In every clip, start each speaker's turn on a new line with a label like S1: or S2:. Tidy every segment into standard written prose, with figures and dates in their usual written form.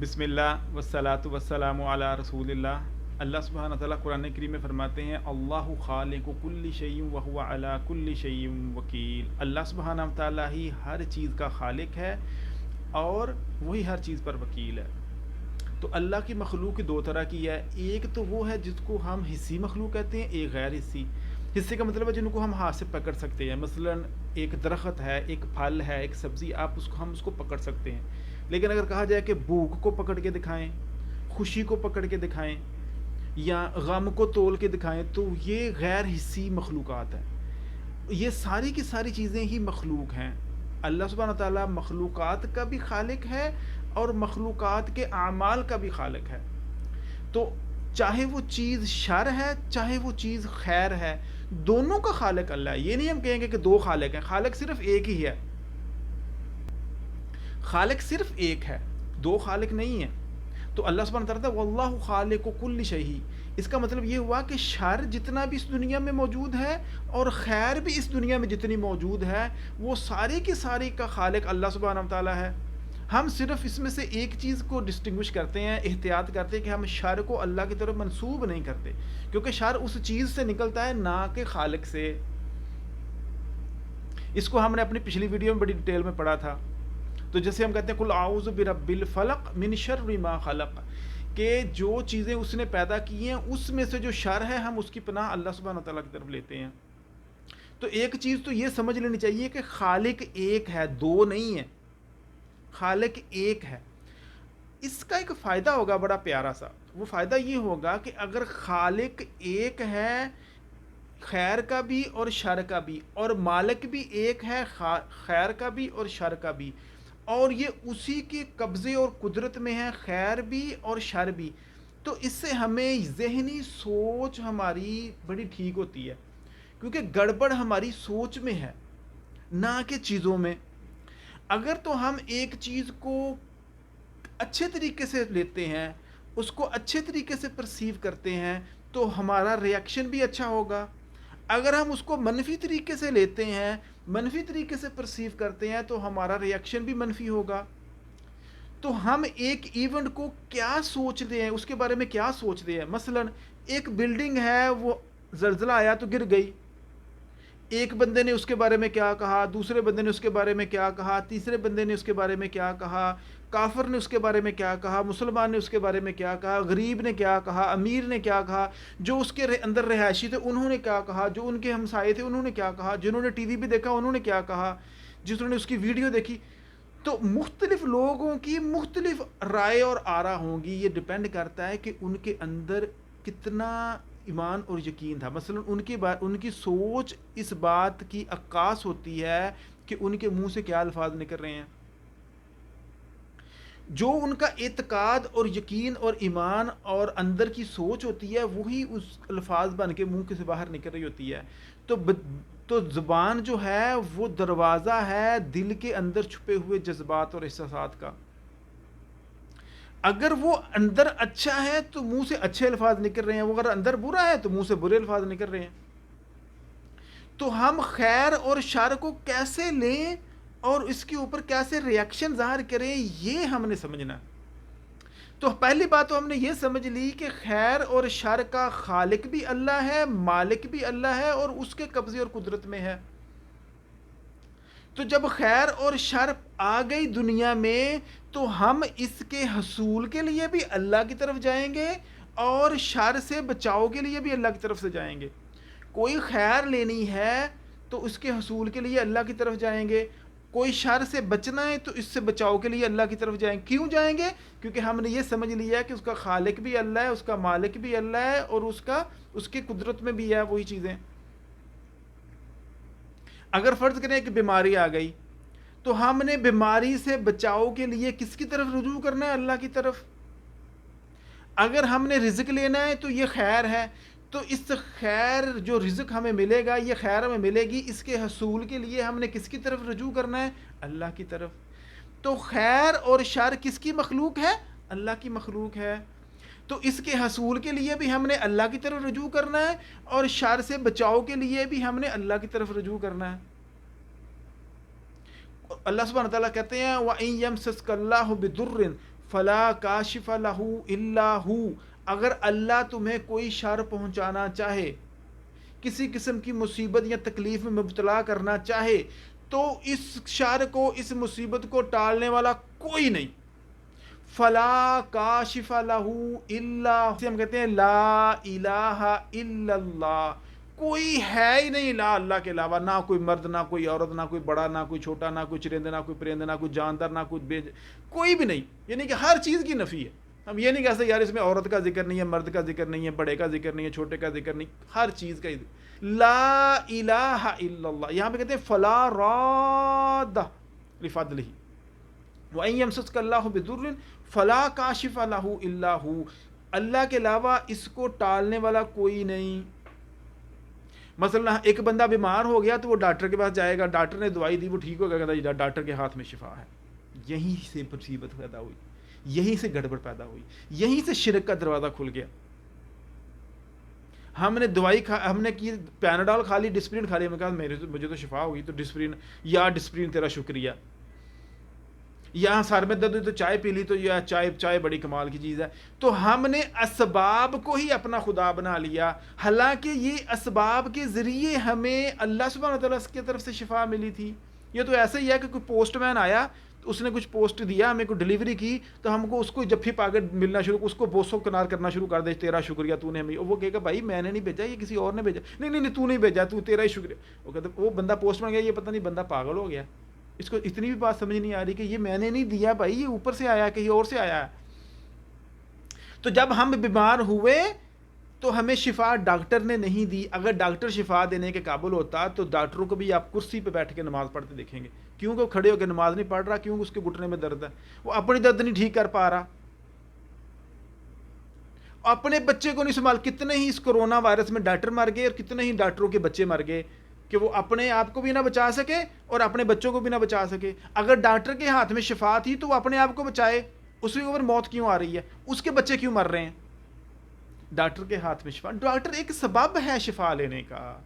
S1: بسم اللہ والصلاۃ والسلام علی رسول اللہ۔ اللہ سبحانہ تعالیٰ قرآن کریم میں فرماتے ہیں اللہ خالق کل شیء وہو علی کل شیء وکیل۔ اللہ سبحانہ تعالیٰ ہی ہر چیز کا خالق ہے اور وہی ہر چیز پر وکیل ہے۔ تو اللہ کی مخلوق دو طرح کی ہے، ایک تو وہ ہے جس کو ہم حصی مخلوق کہتے ہیں، ایک غیر حصی۔ حصے کا مطلب ہے جن کو ہم ہاتھ سے پکڑ سکتے ہیں، مثلا ایک درخت ہے، ایک پھل ہے، ایک سبزی، ہم اس کو پکڑ سکتے ہیں۔ لیکن اگر کہا جائے کہ بھوک کو پکڑ کے دکھائیں، خوشی کو پکڑ کے دکھائیں یا غم کو تول کے دکھائیں، تو یہ غیر حصی مخلوقات ہیں۔ یہ ساری کی ساری چیزیں ہی مخلوق ہیں۔ اللہ سبحانہ تعالیٰ مخلوقات کا بھی خالق ہے اور مخلوقات کے اعمال کا بھی خالق ہے۔ تو چاہے وہ چیز شر ہے چاہے وہ چیز خیر ہے، دونوں کا خالق اللہ ہے۔ یہ نہیں ہم کہیں گے کہ دو خالق ہیں، خالق صرف ایک ہی ہے، خالق صرف ایک ہے، دو خالق نہیں ہیں۔ تو اللہ سبحانہ تعالیٰ واللہ خالق کل شیء، اس کا مطلب یہ ہوا کہ شر جتنا بھی اس دنیا میں موجود ہے اور خیر بھی اس دنیا میں جتنی موجود ہے، وہ ساری کی ساری کا خالق اللہ سبحانہ تعالیٰ ہے۔ ہم صرف اس میں سے ایک چیز کو ڈسٹنگوش کرتے ہیں، احتیاط کرتے ہیں کہ ہم شر کو اللہ کی طرف منسوب نہیں کرتے، کیونکہ شر اس چیز سے نکلتا ہے نہ کہ خالق سے۔ اس کو ہم نے اپنی پچھلی ویڈیو میں بڑی ڈیٹیل میں پڑھا تھا۔ تو جیسے ہم کہتے ہیں قل اعوذ برب الفلق من شر ما خلق، کہ جو چیزیں اس نے پیدا کی ہیں اس میں سے جو شر ہے ہم اس کی پناہ اللہ سبحانہ تعالیٰ کی طرف لیتے ہیں۔ تو ایک چیز تو یہ سمجھ لینی چاہیے کہ خالق ایک ہے، دو نہیں ہے، خالق ایک ہے۔ اس کا ایک فائدہ ہوگا بڑا پیارا سا، وہ فائدہ یہ ہوگا کہ اگر خالق ایک ہے، خیر کا بھی اور شر کا بھی، اور مالک بھی ایک ہے، خیر کا بھی اور شر کا بھی، اور یہ اسی کے قبضے اور قدرت میں ہے، خیر بھی اور شر بھی، تو اس سے ہمیں ذہنی سوچ ہماری بڑی ٹھیک ہوتی ہے، کیونکہ گڑبڑ ہماری سوچ میں ہے نہ کہ چیزوں میں۔ اگر تو ہم ایک چیز کو اچھے طریقے سے لیتے ہیں، اس کو اچھے طریقے سے پرسیو کرتے ہیں، تو ہمارا ریئیکشن بھی اچھا ہوگا۔ اگر ہم اس کو منفی طریقے سے لیتے ہیں، منفی طریقے سے پرسیو کرتے ہیں، تو ہمارا ریئیکشن بھی منفی ہوگا۔ تو ہم ایک ایونٹ کو کیا سوچتے ہیں، اس کے بارے میں کیا سوچتے ہیں، مثلا ایک بلڈنگ ہے، وہ زلزلہ آیا تو گر گئی، ایک بندے نے اس کے بارے میں کیا کہا، دوسرے بندے نے اس کے بارے میں کیا کہا، تیسرے بندے نے اس کے بارے میں کیا کہا، کافر نے اس کے بارے میں کیا کہا، مسلمان نے اس کے بارے میں کیا کہا، غریب نے کیا کہا، امیر نے کیا کہا، جو اس کے اندر رہائشی تھے انہوں نے کیا کہا، جو ان کے ہمسائے تھے انہوں نے کیا کہا، جنہوں نے ٹی وی پہ دیکھا انہوں نے کیا کہا، جنہوں نے اس کی ویڈیو دیکھی۔ تو مختلف لوگوں کی مختلف رائے اور آرا ہوں گی، یہ ڈپینڈ کرتا ہے کہ ان کے اندر کتنا ایمان اور یقین تھا۔ مثلا ان کی سوچ اس بات کی عکاس ہوتی ہے کہ ان کے منہ سے کیا الفاظ نکل رہے ہیں۔ جو ان کا اعتقاد اور یقین اور ایمان اور اندر کی سوچ ہوتی ہے، وہی اس الفاظ بن کے منہ سے باہر نکل رہی ہوتی ہے۔ تو زبان جو ہے وہ دروازہ ہے دل کے اندر چھپے ہوئے جذبات اور احساسات کا۔ اگر وہ اندر اچھا ہے تو منہ سے اچھے الفاظ نکل رہے ہیں، وہ اگر اندر برا ہے تو منہ سے برے الفاظ نکل رہے ہیں۔ تو ہم خیر اور شر کو کیسے لیں اور اس کے اوپر کیسے ریئیکشن ظاہر کریں، یہ ہم نے سمجھنا۔ تو پہلی بات تو ہم نے یہ سمجھ لی کہ خیر اور شر کا خالق بھی اللہ ہے، مالک بھی اللہ ہے، اور اس کے قبضے اور قدرت میں ہے۔ تو جب خیر اور شر آ گئی دنیا میں، تو ہم اس کے حصول کے لیے بھی اللہ کی طرف جائیں گے اور شر سے بچاؤ کے لیے بھی اللہ کی طرف سے جائیں گے۔ کوئی خیر لینی ہے تو اس کے حصول کے لیے اللہ کی طرف جائیں گے، کوئی شر سے بچنا ہے تو اس سے بچاؤ کے لیے اللہ کی طرف جائیں گے۔ کیوں جائیں گے؟ کیونکہ ہم نے یہ سمجھ لیا کہ اس کا خالق بھی اللہ ہے، اس کا مالک بھی اللہ ہے، اور اس کی قدرت میں بھی ہے وہی چیزیں۔ اگر فرض کریں کہ بیماری آ گئی تو ہم نے بیماری سے بچاؤ کے لیے کس کی طرف رجوع کرنا ہے؟ اللہ کی طرف۔ اگر ہم نے رزق لینا ہے تو یہ خیر ہے، تو اس خیر جو رزق ہمیں ملے گا، یہ خیر ہمیں ملے گی، اس کے حصول کے لیے ہم نے کس کی طرف رجوع کرنا ہے؟ اللہ کی طرف۔ تو خیر اور شر کس کی مخلوق ہے؟ اللہ کی مخلوق ہے۔ تو اس کے حصول کے لیے بھی ہم نے اللہ کی طرف رجوع کرنا ہے، اور شر سے بچاؤ کے لیے بھی ہم نے اللہ کی طرف رجوع کرنا ہے۔ اللہ سبحانہ تعالیٰ کہتے ہیں وَإِن يَمْسَسْكَ اللَّهُ بِضُرٍّ فلا کاشف لہ الا ہو، اگر اللہ تمہیں کوئی شر پہنچانا چاہے، کسی قسم کی مصیبت یا تکلیف میں مبتلا کرنا چاہے، تو اس شر کو، اس مصیبت کو ٹالنے والا کوئی نہیں. فلا کاشف لہ الا، اسے ہم کہتے ہیں لا الہ الا اللہ، کوئی ہے ہی نہیں لا اللہ کے علاوہ، نہ کوئی مرد، نہ کوئی عورت، نہ کوئی بڑا، نہ کوئی چھوٹا، نہ کوئی چرندہ، نہ کوئی پرندہ، نہ کوئی جاندار، نہ کوئی کوئی بھی نہیں. یعنی کہ ہر چیز کی نفی ہے. ہم یہ نہیں کہہ سکتے یار اس میں عورت کا ذکر نہیں ہے، مرد کا ذکر نہیں ہے، بڑے کا ذکر نہیں ہے، چھوٹے کا ذکر نہیں، ہر چیز کا لا الہ الا اللہ. یہاں پہ کہتے ہیں فلا راد لفضلہ وَإِن يَمْسَسْكَ اللَّهُ بِضُرٍّ فَلَا كَاشِفَ لَهُ إِلَّا هُوَ، اللہ کے علاوہ اس کو ٹالنے والا کوئی نہیں. مثلا ایک بندہ بیمار ہو گیا تو وہ ڈاکٹر کے پاس جائے گا، ڈاکٹر نے دوائی دی، وہ ٹھیک ہو گیا، کہتا ہے ڈاکٹر کے ہاتھ میں شفا ہے. یہیں سے مصیبت پیدا ہوئی، یہیں سے گڑبڑ پیدا ہوئی، یہیں سے شرک کا دروازہ کھل گیا. ہم نے دوائی ہم نے کی پیناڈول کھا لی، ڈسپرین کھا لی، ہم نے کہا مجھے تو شفا ہوگی، تو ڈسپرین، یا ڈسپرین تیرا شکریہ. یا سر میں درد ہوئی تو چائے پی لی، تو یا چائے بڑی کمال کی چیز ہے. تو ہم نے اسباب کو ہی اپنا خدا بنا لیا، حالانکہ یہ اسباب کے ذریعے ہمیں اللہ سبحانہ وتعالیٰ کی طرف سے شفا ملی تھی. یہ تو ایسا ہی ہے کہ کوئی پوسٹ مین آیا، اس نے کچھ پوسٹ دیا، ہمیں کوئی ڈلیوری کی، تو ہم کو اس کو جب بھی پاکٹ ملنا شروع، اس کو بوسو کنار کرنا شروع کر دے، تیرا شکریہ تو نے ہمیں. وہ کہے گا بھائی میں نے نہیں بھیجا، یہ کسی اور نے بھیجا. نہیں تو نہیں بھیجا، تو تیرا ہی شکریہ. وہ کہتے وہ بندہ پوسٹ مین گیا، یہ پتہ نہیں بندہ پاگل ہو گیا، اس کو اتنی بھی بات سمجھ نہیں آ رہی کہ یہ میں نے نہیں دیا بھائی، یہ اوپر سے آیا، کہیں اور سے آیا ہے. تو جب ہم بیمار ہوئے تو ہمیں شفا ڈاکٹر نے نہیں دی. اگر ڈاکٹر شفا دینے کے قابل ہوتا تو ڈاکٹروں کو بھی آپ کرسی پہ بیٹھ کے نماز پڑھتے دیکھیں گے. کیوں کہ وہ کھڑے ہو کے نماز نہیں پڑھ رہا، کیوں کہ اس کے گھٹنے میں درد ہے، وہ اپنی درد نہیں ٹھیک کر پا رہا، اپنے بچے کو نہیں سنبھال. کتنے ہی اس کرونا وائرس میں ڈاکٹر مر گئے، اور کتنے ہی ڈاکٹروں کے بچے مر گئے کہ وہ اپنے آپ کو بھی نہ بچا سکے اور اپنے بچوں کو بھی نہ بچا سکے. اگر ڈاکٹر کے ہاتھ میں شفا تھی تو وہ اپنے آپ کو بچائے، اس کے اوپر موت کیوں آ رہی ہے، اس کے بچے کیوں مر رہے ہیں؟ ڈاکٹر کے ہاتھ میں شفا، ڈاکٹر ایک سبب ہے شفا لینے کا.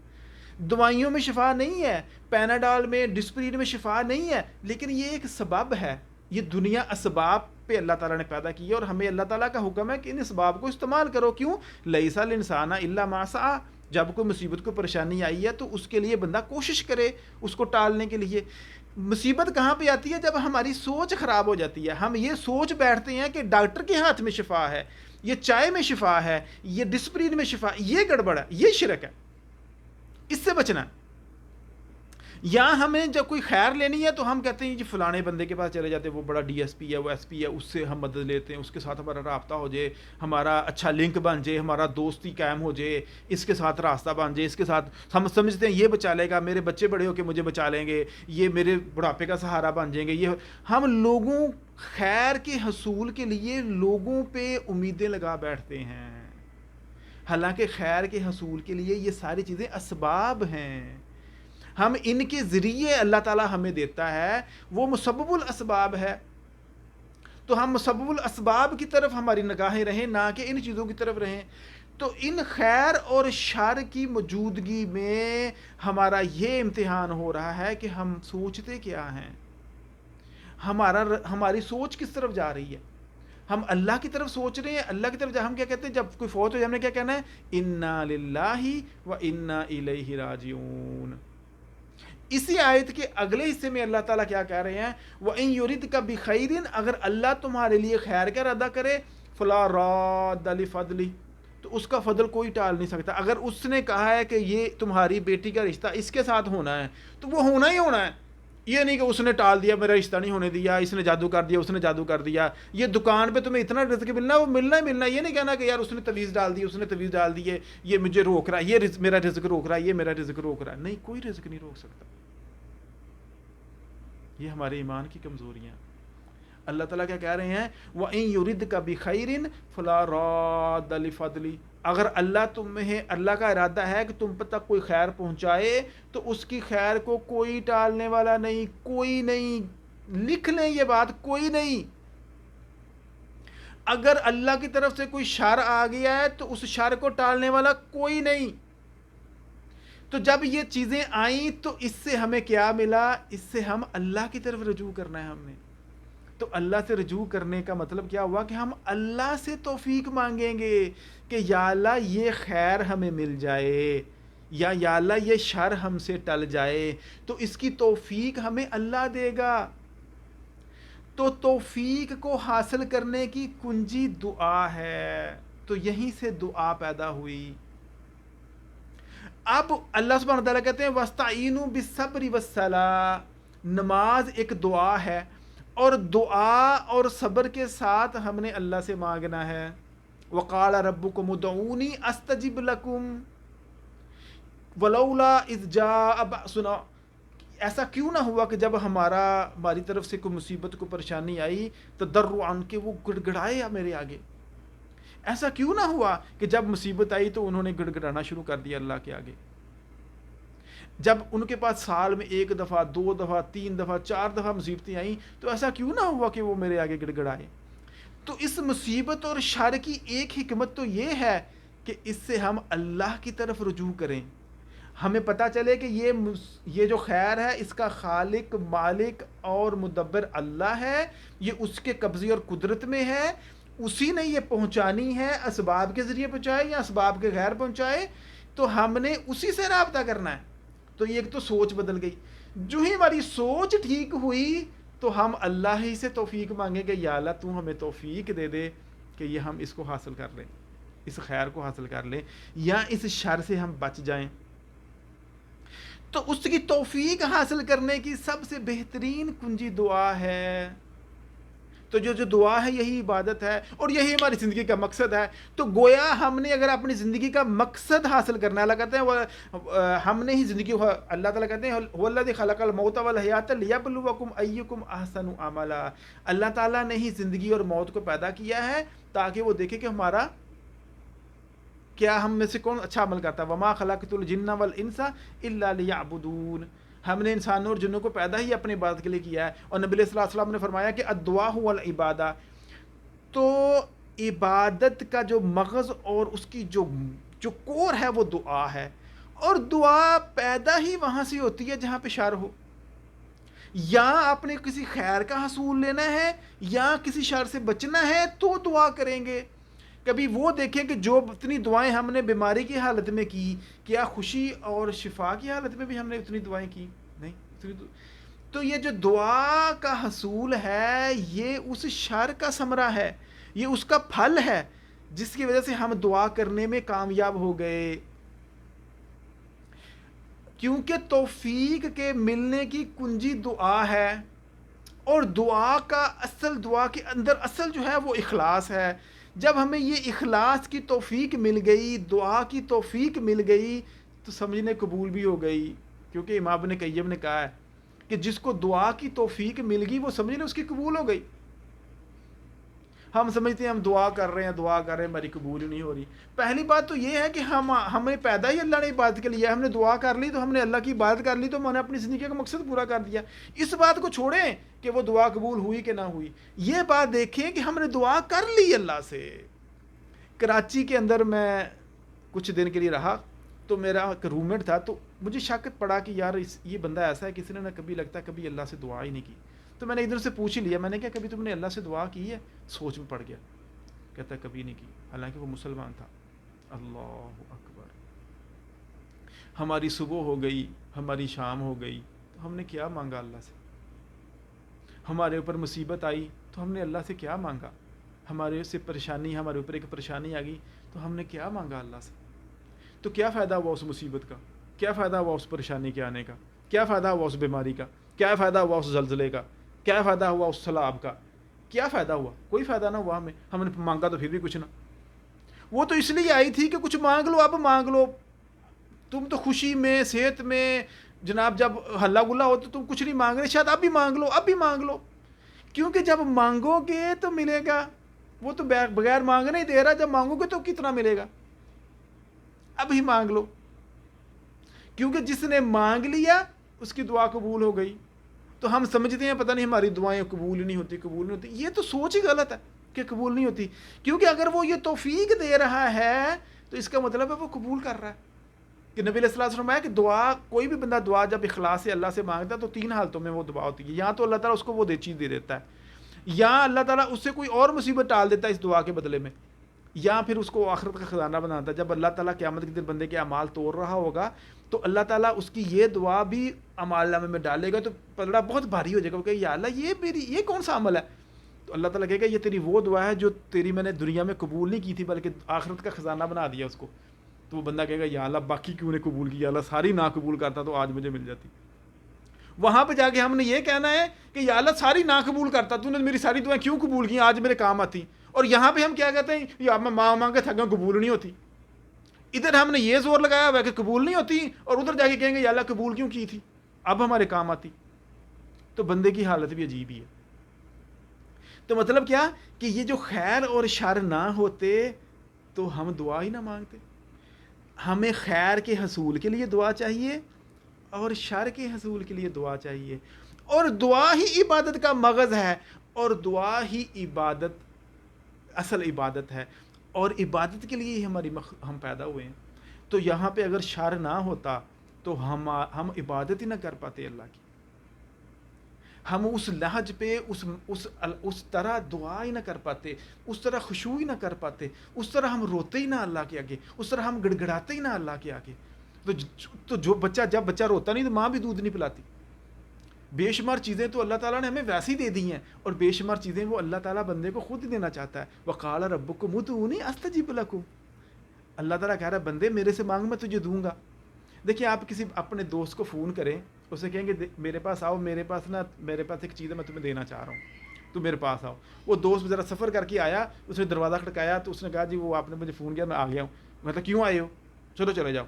S1: دوائیوں میں شفا نہیں ہے، پیناڈول میں، ڈسپرین میں شفا نہیں ہے، لیکن یہ ایک سبب ہے. یہ دنیا اسباب پہ اللہ تعالیٰ نے پیدا کی ہے، اور ہمیں اللہ تعالیٰ کا حکم ہے کہ ان اسباب کو استعمال کرو. کیوں؟ لیس الانسان الا ما سعی، جب کوئی مصیبت کو پریشانی آئی ہے تو اس کے لیے بندہ کوشش کرے اس کو ٹالنے کے لیے. مصیبت کہاں پہ آتی ہے؟ جب ہماری سوچ خراب ہو جاتی ہے. ہم یہ سوچ بیٹھتے ہیں کہ ڈاکٹر کے ہاتھ میں شفا ہے، یہ چائے میں شفا ہے، یہ ڈسپرین میں شفا، یہ گڑبڑ ہے، یہ شرک ہے، اس سے بچنا. یا ہمیں جب کوئی خیر لینی ہے تو ہم کہتے ہیں جی فلانے بندے کے پاس چلے جاتے ہیں، وہ بڑا ڈی ایس پی ہے، وہ ایس پی ہے، اس سے ہم مدد لیتے ہیں، اس کے ساتھ ہمارا رابطہ ہو جائے، ہمارا اچھا لنک بن جائے، ہمارا دوستی قائم ہو جائے، اس کے ساتھ راستہ بن جائے، اس کے ساتھ ہم سمجھتے ہیں یہ بچا لے گا، میرے بچے بڑے ہو کے مجھے بچا لیں گے، یہ میرے بڑھاپے کا سہارا بن جائیں گے. یہ ہم لوگوں خیر کے حصول کے لیے لوگوں پہ امیدیں لگا بیٹھتے ہیں، حالانکہ خیر کے حصول کے لیے یہ ساری چیزیں اسباب ہیں. ہم ان کے ذریعے اللہ تعالیٰ ہمیں دیتا ہے، وہ مسبب الاسباب ہے. تو ہم مسبب الاسباب کی طرف ہماری نگاہیں رہیں، نہ کہ ان چیزوں کی طرف رہیں. تو ان خیر اور شر کی موجودگی میں ہمارا یہ امتحان ہو رہا ہے کہ ہم سوچتے کیا ہیں، ہماری سوچ کس طرف جا رہی ہے. ہم اللہ کی طرف سوچ رہے ہیں، اللہ کی طرف ہم کیا کہتے ہیں جب کوئی فوت ہو جائے، ہم نے کیا کہنا ہے؟ انا للہ و انا الیہ راجعون. اسی آیت کے اگلے حصے میں اللہ تعالیٰ کیا کہہ رہے ہیں؟ وَإِن يُرِدْكَ بِخَيْرٍ، اگر اللہ تمہارے لیے خیر کا ارادہ کرے، فَلَا رَادَّ لِفَضْلِهِ، تو اس کا فضل کوئی ٹال نہیں سکتا. اگر اس نے کہا ہے کہ یہ تمہاری بیٹی کا رشتہ اس کے ساتھ ہونا ہے تو وہ ہونا ہی ہونا ہے. یہ نہیں کہ اس نے ٹال دیا، میرا رشتہ نہیں ہونے دیا، اس نے جادو کر دیا، اس نے جادو کر دیا، یہ دکان پہ تمہیں اتنا رزق ملنا ہے، وہ ملنا ہی ملنا ہے. یہ نہیں کہنا کہ یار اس نے تویز ڈال دی، اس نے تویز ڈال دی ہے، یہ مجھے روک رہا ہے، یہ میرا رزق روک رہا ہے، یہ میرا رزق روک رہا ہے. نہیں، کوئی رزق نہیں روک سکتا. یہ ہمارے ایمان کی کمزوریاں. اللہ تعالیٰ کیا کہہ رہے ہیں؟ وَإِن يُرِدْكَ بِخَيْرٍ فَلَا رَادَّ لِفَضْلِهِ، اگر اللہ کا ارادہ ہے کہ تم تک کوئی خیر پہنچائے تو اس کی خیر کو کوئی ٹالنے والا نہیں، کوئی نہیں. لکھ لیں یہ بات، کوئی نہیں. اگر اللہ کی طرف سے کوئی شر آ گیا ہے تو اس شر کو ٹالنے والا کوئی نہیں. تو جب یہ چیزیں آئیں تو اس سے ہمیں کیا ملا؟ اس سے ہم اللہ کی طرف رجوع کرنا ہے. ہم نے تو اللہ سے رجوع کرنے کا مطلب کیا ہوا کہ ہم اللہ سے توفیق مانگیں گے کہ یا اللہ یہ خیر ہمیں مل جائے، یا اللہ یہ شر ہم سے ٹل جائے، تو اس کی توفیق ہمیں اللہ دے گا۔ تو توفیق کو حاصل کرنے کی کنجی دعا ہے، تو یہیں سے دعا پیدا ہوئی۔ اب اللہ سبحانہ وتعالیٰ کہتے ہیں وَاسْتَعِینُوا بِالصَّبْرِ وَالصَّلَاةِ، نماز ایک دعا ہے، اور دعا اور صبر کے ساتھ ہم نے اللہ سے مانگنا ہے۔ وَقَالَ رَبُّكُمُ ادْعُونِي أَسْتَجِبْ لَكُمْ وَلَوْلَا إِذْ جَاءَ بَأْسُنَا، ایسا کیوں نہ ہوا کہ جب ہماری طرف سے کوئی مصیبت کو پریشانی آئی تضرعاً کہ وہ گڑ گڑائے میرے آگے، ایسا کیوں نہ ہوا کہ جب مصیبت آئی تو انہوں نے گڑ گڑانا شروع کر دیا اللہ کے آگے؟ جب ان کے پاس سال میں 1 دفعہ 2 دفعہ 3 دفعہ 4 دفعہ مصیبتیں آئیں تو ایسا کیوں نہ ہوا کہ وہ میرے آگے گڑ گڑائے؟ تو اس مصیبت اور شر کی ایک حکمت تو یہ ہے کہ اس سے ہم اللہ کی طرف رجوع کریں، ہمیں پتہ چلے کہ یہ جو خیر ہے اس کا خالق مالک اور مدبر اللہ ہے، یہ اس کے قبضے اور قدرت میں ہے، اسی نے یہ پہنچانی ہے، اسباب کے ذریعے پہنچائے یا اسباب کے غیر پہنچائے، تو ہم نے اسی سے رابطہ کرنا ہے۔ تو یہ ایک تو سوچ بدل گئی، جو ہی ہماری سوچ ٹھیک ہوئی تو ہم اللہ ہی سے توفیق مانگیں گے، یا اللہ تو ہمیں توفیق دے دے کہ یہ ہم اس کو حاصل کر لیں، اس خیر کو حاصل کر لیں، یا اس شر سے ہم بچ جائیں۔ تو اس کی توفیق حاصل کرنے کی سب سے بہترین کنجی دعا ہے۔ تو جو دعا ہے یہی عبادت ہے، اور یہی ہماری زندگی کا مقصد ہے۔ تو گویا ہم نے اگر اپنی زندگی کا مقصد حاصل کرنا ہے، اللہ کہتے ہیں ہم نے ہی زندگی، اللہ تعالیٰ کہتے ہیں هو الذی خلق الموت والحیاۃ لیبلوکم ایکم احسن عملا، اللہ تعالیٰ نے ہی زندگی اور موت کو پیدا کیا ہے تاکہ وہ دیکھے کہ ہمارا کیا، ہم میں سے کون اچھا عمل کرتا ہے۔ وما خلقت الجن والانس الا لیعبدون، ہم نے انسانوں اور جنوں کو پیدا ہی اپنی عبادت کے لیے کیا ہے۔ اور نبی صلی اللہ علیہ وسلم نے فرمایا کہ الدعاء هو العبادہ، تو عبادت کا جو مغز اور اس کی جو کور ہے وہ دعا ہے، اور دعا پیدا ہی وہاں سے ہوتی ہے جہاں پہ شر ہو، یا آپ نے کسی خیر کا حصول لینا ہے یا کسی شر سے بچنا ہے تو دعا کریں گے۔ کبھی وہ دیکھیں کہ جو اتنی دعائیں ہم نے بیماری کی حالت میں کی، کیا خوشی اور شفا کی حالت میں بھی ہم نے اتنی دعائیں کی؟ نہیں۔ تو یہ جو دعا کا حصول ہے یہ اس شر کا ثمرہ ہے، یہ اس کا پھل ہے جس کی وجہ سے ہم دعا کرنے میں کامیاب ہو گئے، کیونکہ توفیق کے ملنے کی کنجی دعا ہے، اور دعا کے اندر اصل جو ہے وہ اخلاص ہے۔ جب ہمیں یہ اخلاص کی توفیق مل گئی، دعا کی توفیق مل گئی، تو سمجھنے قبول بھی ہو گئی، کیونکہ امام ابن قیم نے کہا ہے کہ جس کو دعا کی توفیق مل گئی وہ سمجھنے اس کی قبول ہو گئی۔ ہم سمجھتے ہیں ہم دعا کر رہے ہیں ہماری قبول ہی نہیں ہو رہی۔ پہلی بات تو یہ ہے کہ ہمیں پیدا ہی اللہ نے عبادت کے لیے، ہم نے دعا کر لی تو ہم نے اللہ کی عبادت کر لی تو ہم نے اپنی زندگی کا مقصد پورا کر دیا۔ اس بات کو چھوڑیں کہ وہ دعا قبول ہوئی کہ نہ ہوئی، یہ بات دیکھیں کہ ہم نے دعا کر لی اللہ سے۔ کراچی کے اندر میں کچھ دن کے لیے رہا، تو میرا ایک روم میٹ تھا، تو مجھے شک پڑا کہ یار یہ بندہ ایسا ہے کسی نے نہ کبھی لگتا کبھی اللہ سے دعا ہی نہیں کی۔ تو میں نے ادھر سے پوچھ ہی لیا، میں نے کہا کبھی تم نے اللہ سے دعا کی ہے؟ سوچ میں پڑ گیا، کہتا ہے کبھی نہیں کی، حالانکہ وہ مسلمان تھا۔ اللہ اکبر! ہماری صبح ہو گئی، ہماری شام ہو گئی، تو ہم نے کیا مانگا اللہ سے؟ ہمارے اوپر مصیبت آئی تو ہم نے اللہ سے کیا مانگا؟ ہمارے اوپر ایک پریشانی آ گئی تو ہم نے کیا مانگا اللہ سے؟ تو کیا فائدہ ہوا اس مصیبت کا؟ کیا فائدہ ہوا اس پریشانی کے آنے کا؟ کیا فائدہ ہوا اس بیماری کا؟ کیا فائدہ ہوا اس زلزلے کا؟ کیا فائدہ ہوا اس سیلاب کا؟ کیا فائدہ ہوا؟ کوئی فائدہ نہ ہوا ہم نے مانگا تو پھر بھی کچھ نہ۔ وہ تو اس لیے آئی تھی کہ کچھ مانگ لو، اب مانگ لو، تم تو خوشی میں صحت میں جناب جب ہلہ گلا ہو تو تم کچھ نہیں مانگ رہے، شاید اب بھی مانگ لو، کیونکہ جب مانگو گے تو ملے گا۔ وہ تو بغیر مانگنے ہی دے رہا، جب مانگو گے تو کتنا ملے گا؟ اب ہی مانگ لو، کیونکہ جس نے مانگ لیا اس کی دعا قبول ہو گئی۔ تو ہم سمجھتے ہیں پتہ نہیں ہماری دعائیں قبول نہیں ہوتی، یہ تو سوچ ہی غلط ہے کہ قبول نہیں ہوتی، کیونکہ اگر وہ یہ توفیق دے رہا ہے تو اس کا مطلب ہے وہ قبول کر رہا ہے۔ کہ نبی علیہ الصلوۃ والسلام ہے کہ دعا، کوئی بھی بندہ دعا جب اخلاص سے اللہ سے مانگتا ہے تو 3 حالتوں میں وہ دعا ہوتی ہے، یا تو اللہ تعالیٰ اس کو وہ چیز دے دیتا ہے، یا اللہ تعالیٰ اس سے کوئی اور مصیبت ٹال دیتا ہے اس دعا کے بدلے میں، یا پھر اس کو آخرت کا خزانہ بناتا ہے. جب اللہ تعالیٰ قیامت کے دن بندے کے اعمال توڑ رہا ہوگا تو اللہ تعالیٰ اس کی یہ دعا بھی اعمال نامے میں ڈالے گا، تو پلڑا بہت بھاری ہو جائے گا. وہ کہ یا اللہ یہ کون سا عمل ہے؟ تو اللہ تعالیٰ کہے گا یہ تیری وہ دعا ہے جو تیری میں نے دنیا میں قبول نہیں کی تھی بلکہ آخرت کا خزانہ بنا دیا اس کو. تو وہ بندہ کہے گا یا اللہ باقی کیوں نے قبول کی، یا اللہ ساری نہ قبول کرتا تو آج مجھے مل جاتی. وہاں پہ جا کے ہم نے یہ کہنا ہے کہ یا اللہ ساری نہ قبول کرتا، تو نے میری ساری دعائیں کیوں قبول کی، آج میرے کام آتی. اور یہاں پہ ہم کیا کہتے ہیں، یا میں مانگ کے تھکا قبول نہیں ہوتی. ادھر ہم نے یہ زور لگایا ہوا کہ قبول نہیں ہوتی، اور ادھر جا کے کہیں گے یا اللہ قبول کیوں کی تھی، اب ہمارے کام آتی. تو بندے کی حالت بھی عجیب ہی ہے. تو مطلب کیا کہ یہ جو خیر اور شر نہ ہوتے تو ہم دعا ہی نہ مانگتے. ہمیں خیر کے حصول کے لیے دعا چاہیے اور شر کے حصول کے لیے دعا چاہیے، اور دعا ہی عبادت کا مغز ہے، اور دعا ہی عبادت اصل عبادت ہے، اور عبادت کے لیے ہی ہم پیدا ہوئے ہیں. تو یہاں پہ اگر شر نہ ہوتا تو ہم عبادت ہی نہ کر پاتے اللہ کی. ہم اس لہج پہ اس طرح دعا ہی نہ کر پاتے، اس طرح خشوع ہی نہ کر پاتے، اس طرح ہم روتے ہی نہ اللہ کے آگے، اس طرح ہم گڑگڑاتے ہی نہ اللہ کے آگے. تو جب بچہ روتا نہیں تو ماں بھی دودھ نہیں پلاتی. بے شمار چیزیں تو اللہ تعالیٰ نے ہمیں ویسی دے دی ہیں، اور بے شمار چیزیں وہ اللہ تعالیٰ بندے کو خود دینا چاہتا ہے. وقال ربکم ادعونی استجب لکم. اللہ تعالیٰ کہہ رہا ہے بندے میرے سے مانگ میں تجھے دوں گا. دیکھیں آپ کسی اپنے دوست کو فون کریں، اسے کہیں گے میرے پاس آؤ، میرے پاس ایک چیز ہے میں تمہیں دینا چاہ رہا ہوں، تو میرے پاس آؤ. وہ دوست ذرا سفر کر کے آیا، اس نے دروازہ کھٹکایا تو اس نے کہا جی وہ آپ نے مجھے فون کیا، میں آ گیا ہوں. مطلب کیوں آئے ہو، چلو چلے جاؤ.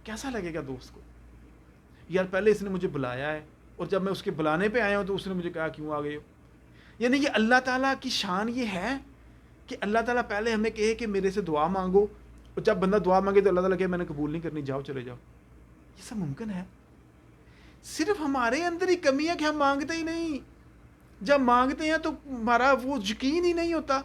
S1: کیسا لگے گا دوست کو؟ یار پہلے اس نے مجھے بلایا ہے، اور جب میں اس کے بلانے پہ آیا ہوں تو اس نے مجھے کہا کیوں آ گئے ہو. یعنی کہ اللہ تعالیٰ کی شان یہ ہے کہ اللہ تعالیٰ پہلے ہمیں کہے کہ میرے سے دعا مانگو، اور جب بندہ دعا مانگے تو اللہ تعالیٰ کہے میں نے قبول نہیں کرنی، جاؤ چلے جاؤ. یہ سب ممکن ہے. صرف ہمارے اندر ہی کمی ہے کہ ہم مانگتے ہی نہیں. جب مانگتے ہیں تو ہمارا وہ یقین ہی نہیں ہوتا.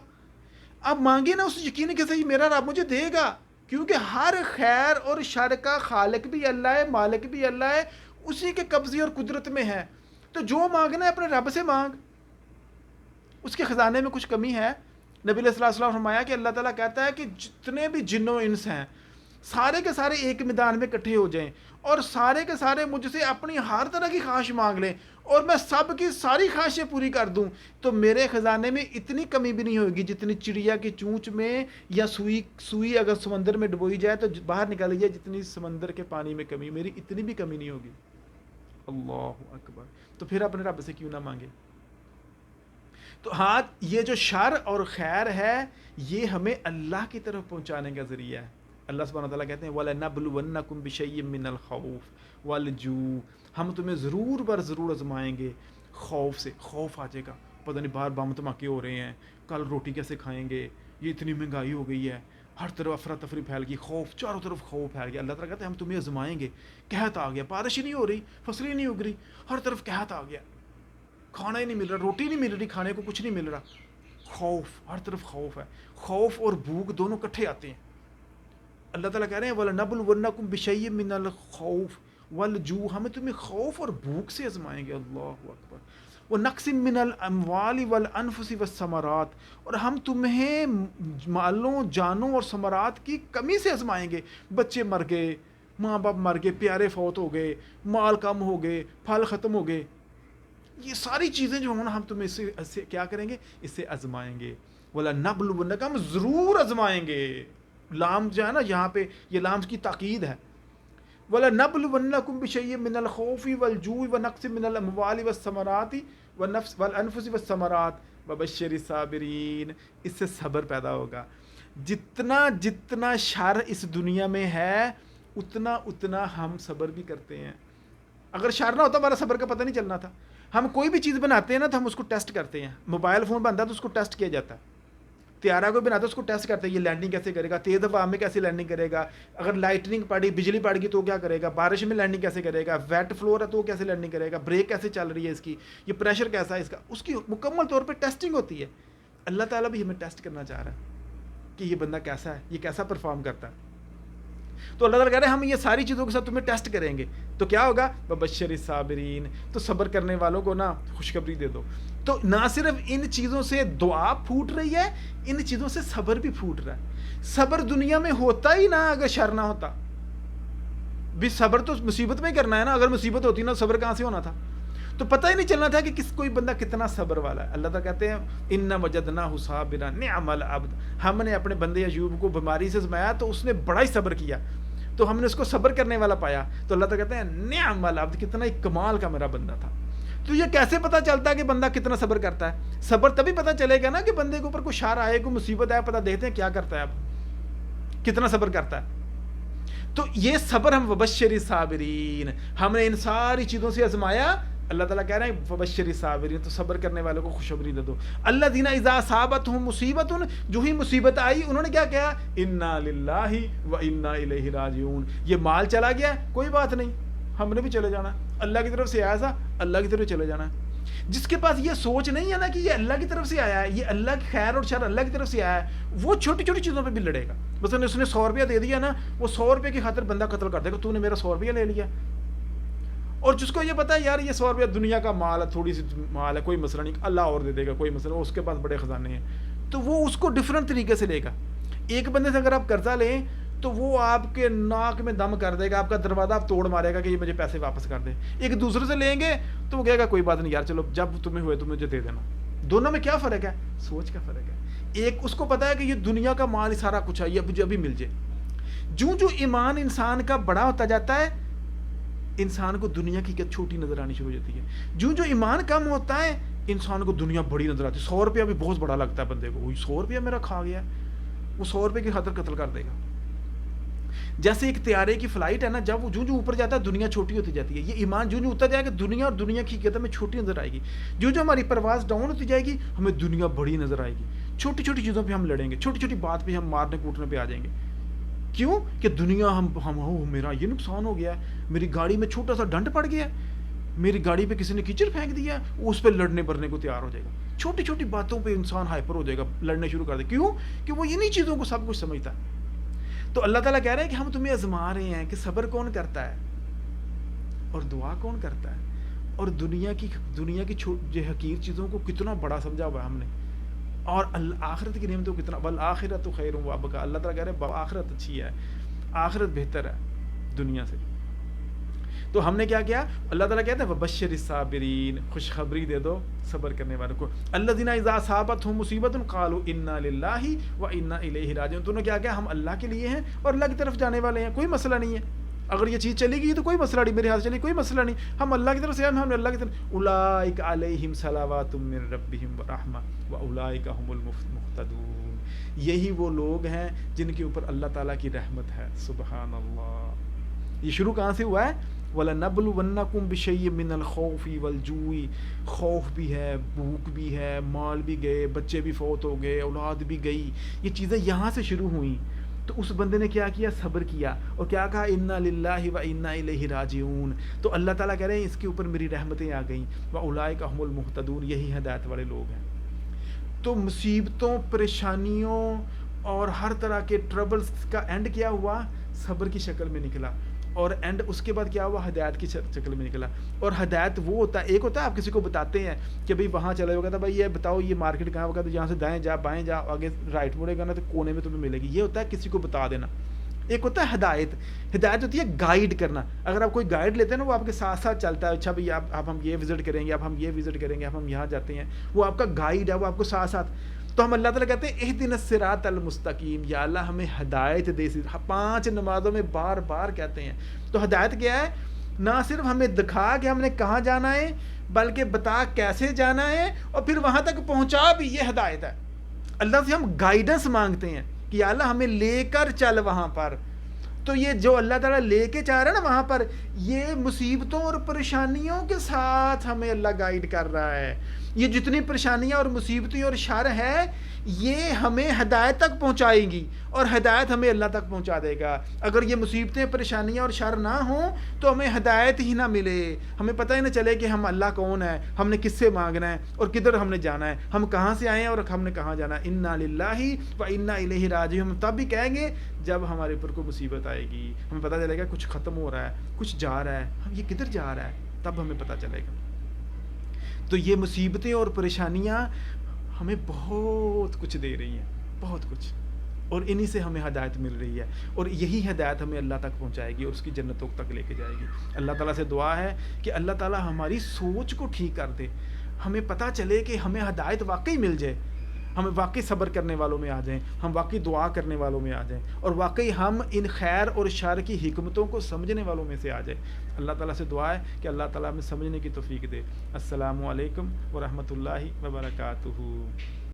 S1: اب مانگے نا اس یقین کے ساتھ میرا رب مجھے دے گا، کیونکہ ہر خیر اور شر کا خالق بھی اللہ ہے، مالک بھی اللہ ہے، اسی کے قبضے اور قدرت میں ہے. تو جو مانگنا ہے اپنے رب سے مانگ. اس کے خزانے میں کچھ کمی ہے؟ نبی علیہ الصلوۃ والسلام فرمایا کہ اللہ تعالیٰ کہتا ہے کہ جتنے بھی جن و انس ہیں سارے کے سارے ایک میدان میں اکٹھے ہو جائیں، اور سارے کے سارے مجھ سے اپنی ہر طرح کی خواہش مانگ لیں، اور میں سب کی ساری خواہشیں پوری کر دوں، تو میرے خزانے میں اتنی کمی بھی نہیں ہوگی جتنی چڑیا کی چونچ میں، یا سوئی اگر سمندر میں ڈبوئی جائے تو باہر نکالی جائے جتنی سمندر کے پانی میں کمی، میری اتنی بھی کمی نہیں ہوگی. اللہ اکبر. تو پھر اپنے رب سے کیوں نہ مانگے؟ تو ہاں یہ جو شر اور خیر ہے یہ ہمیں اللہ کی طرف پہنچانے کا ذریعہ ہے. اللہ سبحانہ وتعالیٰ کہتے ہیں وَلَنَبْلُوَنَّكُمْ بِشَيْءٍ مِّنَ الْخَوْفِ وَالْجُوعِ. ہم تمہیں ضرور بر ضرور آزمائیں گے خوف سے. خوف آ جائے گا، پتہ نہیں باہر بم دھماکے ہو رہے ہیں، کل روٹی کیسے کھائیں گے، یہ اتنی مہنگائی ہو گئی ہے، ہر طرف افراتفری پھیل گئی، خوف چاروں طرف خوف پھیل گیا. اللہ تعالیٰ کہتے ہیں ہم تمہیں آزمائیں گے. قحط آ گیا، بارش ہی نہیں ہو رہی، فصلیں نہیں اگ رہی، ہر طرف قحط آ گیا، کھانا ہی نہیں مل رہا، روٹی نہیں مل رہی، کھانے کو کچھ نہیں مل رہا. خوف، ہر طرف خوف ہے. خوف اور بھوک دونوں کٹھے آتے ہیں. اللہ تعالیٰ کہہ رہے ہیں وَلَنَبْلُوَنَّكُمْ بِشَيْءٍ مِّنَ الْخَوْفِ وَالْجُوعِ. ہمیں تمہیں خوف اور بھوک سے آزمائیں گے. اللہ اکبر. وَنَقْصٍ مِّنَ الْأَمْوَالِ وَالْأَنفُسِ وَالثَّمَرَاتِ. اور ہم تمہیں مالوں، جانوں اور ثمرات کی کمی سے آزمائیں گے. بچے مر گئے، ماں باپ مر گئے، پیارے فوت ہو گئے، مال کم ہو گئے، پھل ختم ہو گئے. یہ ساری چیزیں جو ہیں ہم تمہیں اس سے کیا کریں گے؟ اس سے آزمائیں گے. وَلَنَبْلُوَنَّكُمْ. ہم ضرور آزمائیں گے. لام جو ہے نا یہاں پہ یہ لام کی تاکید ہے. وَلَنَبْلُوَنَّكُمْ بِشَيْءٍ مِّنَ الْخَوْفِ وَالْجُوعِ وَنَقْصٍ مِّنَ الْأَمْوَالِ وَالثَّمَرَاتِ وَالْأَنفُسِ وَالثَّمَرَاتِ وَبَشِّرِ الصَّابِرِينَ. اس سے صبر پیدا ہوگا. جتنا شر اس دنیا میں ہے اتنا ہم صبر بھی کرتے ہیں. اگر شر نہ ہوتا ہمارا صبر کا پتہ نہیں چلنا تھا. ہم کوئی بھی چیز بناتے ہیں نا تو ہم اس کو ٹیسٹ کرتے ہیں. موبائل فون بنتا ہے تو اس کو ٹیسٹ کیا جاتا ہے. طیارہ کو بناتا ہے اس کو ٹیسٹ کرتے ہیں، یہ لینڈنگ کیسے کرے گا، تیز ہوا میں کیسے لینڈنگ کرے گا، اگر لائٹنگ پڑی، بجلی پڑ گئی تو کیا کرے گا، بارش میں لینڈنگ کیسے کرے گا، ویٹ فلور ہے تو کیسے لینڈنگ کرے گا، بریک کیسے چل رہی ہے اس کی، یہ پریشر کیسا ہے اس کا، اس کی مکمل طور پہ ٹیسٹنگ ہوتی ہے. اللہ تعالیٰ بھی ہمیں ٹیسٹ کرنا چاہ رہا ہے کہ یہ بندہ کیسا ہے، یہ کیسا پرفارم کرتا ہے. تو اللہ تعالیٰ کہہ رہے ہیں ہم یہ ساری چیزوں کے ساتھ تمہیں ٹیسٹ کریں گے، تو کیا ہوگا؟ وبشر الصابرین، تو صبر کرنے والوں کو نا خوشخبری دے دو۔ تو نہ صرف ان چیزوں سے دعا پھوٹ رہی ہے، ان چیزوں سے صبر بھی پھوٹ رہا ہے۔ صبر دنیا میں ہوتا ہی نہ اگر شر نہ ہوتا، بھی صبر تو مصیبت میں کرنا ہے نا، اگر مصیبت ہوتی نا صبر کہاں سے ہونا تھا؟ تو پتہ ہی نہیں چلنا تھا کہ کوئی بندہ کتنا صبر والا ہے۔ اللہ تعالیٰ کہتے ہیں انا وجدناہ صابرا نعم العبد، ہم نے اپنے بندے ایوب کو بیماری سے آزمایا تو اس نے بڑا ہی صبر کیا، تو ہم نے اس کو صبر کرنے والا پایا۔ تو اللہ تعالیٰ کہتے ہیں نعم العبد، کتنا ہی کمال کا میرا بندہ تھا۔ تو یہ کیسے پتہ چلتا ہے کہ بندہ کتنا صبر کرتا ہے؟ صبر تبھی پتہ چلے گا نا کہ بندے کے اوپر کوئی شر آئے، کوئی مصیبت آئے، پتہ دیکھتے ہیں کیا کرتا ہے، اب کتنا صبر کرتا ہے۔ تو یہ صبر ہم وبشر الصابرین، ہم نے ان ساری چیزوں سے آزمایا۔ اللہ تعالیٰ کہہ رہے ہیں وبشر الصابرین، تو صبر کرنے والوں کو خوشخبری دے دو۔ الذین اذا اصابتهم مصیبت، جو ہی مصیبت آئی انہوں نے کیا کہا؟ انا للہ و انا الیہ راجعون، یہ مال چلا گیا کوئی بات نہیں، ہم نے بھی چلے جانا، اللہ کی طرف سے آیا تھا، اللہ کی طرف چلے جانا۔ جس کے پاس یہ سوچ نہیں ہے نا کہ یہ اللہ کی طرف سے آیا ہے، یہ اللہ کی خیر اور شر اللہ کی طرف سے آیا ہے، وہ چھوٹی چھوٹی چیزوں پہ بھی لڑے گا۔ مثلا اس نے 100 روپیہ دے دیا نا، وہ 100 روپے کی خاطر بندہ قتل کر دے گا، تو نے میرا 100 روپیہ لے لیا۔ اور جس کو یہ پتا ہے یار یہ 100 روپیہ دنیا کا مال ہے، تھوڑی سی مال ہے، کوئی مسئلہ نہیں، اللہ اور دے دے گا، کوئی مسئلہ، اس کے پاس بڑے خزانے ہیں، تو وہ اس کو ڈفرینٹ طریقے سے لے گا۔ ایک بندے سے اگر آپ قرضہ لیں تو وہ آپ کے ناک میں دم کر دے گا، آپ کا دروازہ آپ توڑ مارے گا کہ یہ مجھے پیسے واپس کر دے۔ ایک دوسرے سے لیں گے تو وہ کہے گا کوئی بات نہیں یار، چلو جب تمہیں ہوئے تو مجھے دے دینا۔ دونوں میں کیا فرق ہے؟ سوچ کا فرق ہے۔ ایک اس کو پتا ہے کہ یہ دنیا کا مال سارا کچھ ہے، یہ مجھے ابھی مل جائے۔ جو ایمان انسان کا بڑا ہوتا جاتا ہے، انسان کو دنیا کی چھوٹی نظر آنی شروع ہو جاتی ہے۔ جو ایمان کم ہوتا ہے، انسان کو دنیا بڑی نظر آتی ہے۔ 100 روپیہ بھی بہت بڑا لگتا ہے بندے کو، وہی 100 روپیہ میرا کھا گیا، وہ 100 روپے کی خاطر قتل کر دے گا۔ جیسے ایک طیارے کی فلائٹ ہے نا، جب وہ جو اوپر جاتا ہے دنیا چھوٹی ہوتی جاتی ہے۔ یہ ایمان جو اتر جائے گا دنیا اور دنیا کی حقیقت میں چھوٹی نظر آئے گی۔ جو ہماری پرواز ڈاؤن ہوتی جائے گی ہمیں دنیا بڑی نظر آئے گی۔ چھوٹی چھوٹی چیزوں پہ ہم لڑیں گے، چھوٹی چھوٹی بات پہ ہم مارنے کوٹنے پہ آ جائیں گے۔ کیوں کہ دنیا میرا یہ نقصان ہو گیا ہے، میری گاڑی میں چھوٹا سا ڈنٹ پڑ گیا ہے، میری گاڑی پہ کسی نے کیچڑ پھینک دیا ہے، اس پہ لڑنے برنے کو تیار ہو جائے گا۔ چھوٹی چھوٹی باتوں پہ انسان ہائپر ہو جائے گا، لڑنے شروع کر دے۔ کیوں کہ وہ انہی چیزوں کو سب کچھ سمجھتا ہے۔ تو اللہ تعالیٰ کہہ رہے ہیں کہ ہم تمہیں آزما رہے ہیں کہ صبر کون کرتا ہے اور دعا کون کرتا ہے، اور دنیا کی جو حقیر چیزوں کو کتنا بڑا سمجھا ہوا ہے ہم نے، اور آخرت کی نعمتوں کو کتنا، والآخرۃ خیر وابقیٰ۔ اللہ تعالیٰ کہہ رہے ہیں آخرت اچھی ہے، آخرت بہتر ہے دنیا سے۔ تو ہم نے کیا کیا؟ اللہ تعالیٰ کہتے ہیں وبشر الصابرین، خوشخبری دے دو صبر کرنے والوں کو۔ الذین اذا اصابتهم مصیبت قالوا انا للہ و انا الیہ راجعون۔ تو نے کیا کیا؟ ہم اللہ کے لیے ہیں اور اللہ کی طرف جانے والے ہیں، کوئی مسئلہ نہیں ہے۔ اگر یہ چیز چلی گئی تو کوئی مسئلہ نہیں، میرے ہاتھ چلی کوئی مسئلہ نہیں، ہم اللہ کی طرف سے ہیں، ہم اللہ کی طرف۔ اولئک علیہم صلوات من ربہم ورحمہ واولئک هم المہتدون۔ یہی وہ لوگ ہیں جن کے اوپر اللہ تعالیٰ کی رحمت ہے۔ سبحان اللہ۔ یہ شروع کہاں سے ہوا ہے؟ وَلَنَبْلُوَنَّكُمْ بِشَيْءٍ مِّنَ الْخَوْفِ وَالْجُوعِ، خوف بھی ہے، بھوک بھی ہے، مال بھی گئے، بچے بھی فوت ہو گئے، اولاد بھی گئی، یہ چیزیں یہاں سے شروع ہوئیں۔ تو اس بندے نے کیا کیا؟ صبر کیا، اور کیا کہا؟ اِنَّا لِلَّهِ وَإِنَّا إِلَيْهِ رَاجِعُونَ۔ تو اللہ تعالیٰ کہہ رہے ہیں اس کے اوپر میری رحمتیں آ گئیں، وَأُولَٰئِكَ هُمُ الْمُهْتَدُونَ، یہی ہدایت والے لوگ ہیں۔ تو مصیبتوں، پریشانیوں اور ہر طرح کے ٹربلز کا اینڈ کیا ہوا؟ صبر کی شکل میں نکلا، اور اینڈ اس کے بعد کیا ہوا؟ ہدایت کی شکل میں نکلا۔ اور ہدایت وہ ہوتا ہے، ایک ہوتا ہے آپ کسی کو بتاتے ہیں کہ بھائی وہاں چلے ہوگا، تو بھائی یہ بتاؤ یہ مارکیٹ کہاں ہوگا، تو یہاں سے دائیں جا بائیں جا، آگے رائٹ مڑے گا نا تو کونے میں تمہیں ملے گی، یہ ہوتا ہے کسی کو بتا دینا۔ ایک ہوتا ہے ہدایت، ہدایت ہوتی ہے گائیڈ کرنا۔ اگر آپ کوئی گائیڈ لیتے ہیں نا، وہ آپ کے ساتھ ساتھ چلتا ہے، اچھا بھائی اب ہم یہ وزٹ کریں گے، اب ہم یہ وزٹ کریں گے، اب ہم یہاں جاتے ہیں، وہ آپ کا گائیڈ ہے، وہ آپ کو ساتھ ساتھ۔ تو ہم اللہ تعالیٰ کہتے ہیں اہدنا الصراط المستقیم، یا اللہ ہمیں ہدایت دے۔ 5 نمازوں میں بار بار کہتے ہیں۔ تو ہدایت کیا ہے؟ نہ صرف ہمیں دکھا کہ ہم نے کہاں جانا ہے، بلکہ بتا کیسے جانا ہے، اور پھر وہاں تک پہنچا بھی، یہ ہدایت ہے۔ اللہ سے ہم گائیڈنس مانگتے ہیں کہ یا اللہ ہمیں لے کر چل وہاں پر۔ تو یہ جو اللہ تعالیٰ لے کے چاہ رہا ہے نا وہاں پر، یہ مصیبتوں اور پریشانیوں کے ساتھ ہمیں اللہ گائیڈ کر رہا ہے۔ یہ جتنی پریشانیاں اور مصیبتیں اور شر ہے، یہ ہمیں ہدایت تک پہنچائیں گی اور ہدایت ہمیں اللہ تک پہنچا دے گا. اگر یہ مصیبتیں پریشانیاں اور شر نہ ہوں تو ہمیں ہدایت ہی نہ ملے, ہمیں پتہ ہی نہ چلے کہ ہم اللہ کون ہے, ہم نے کس سے مانگنا ہے اور کدھر ہم نے جانا ہے, ہم کہاں سے آئے ہیں اور ہم نے کہاں جانا ہے. انا للہ و انا الیہ راجعون. ہم تب بھی کہیں گے جب ہمارے اوپر کوئی مصیبت آئے گی, ہمیں پتہ چلے گا کچھ ختم ہو رہا ہے, کچھ جا رہا ہے, ہم یہ کدھر جا رہا ہے, تب ہمیں پتہ چلے گا. تو یہ مصیبتیں اور پریشانیاں ہمیں بہت کچھ دے رہی ہیں, بہت کچھ, اور انہی سے ہمیں ہدایت مل رہی ہے, اور یہی ہدایت ہمیں اللہ تک پہنچائے گی اور اس کی جنتوں تک لے کے جائے گی. اللہ تعالیٰ سے دعا ہے کہ اللہ تعالیٰ ہماری سوچ کو ٹھیک کر دے, ہمیں پتہ چلے کہ ہمیں ہدایت واقعی مل جائے, ہم واقعی صبر کرنے والوں میں آ جائیں, ہم واقعی دعا کرنے والوں میں آ جائیں, اور واقعی ہم ان خیر اور شر کی حکمتوں کو سمجھنے والوں میں سے آ جائیں. اللہ تعالیٰ سے دعا ہے کہ اللہ تعالیٰ ہمیں سمجھنے کی توفیق دے. السلام علیکم ورحمۃ اللہ وبرکاتہ.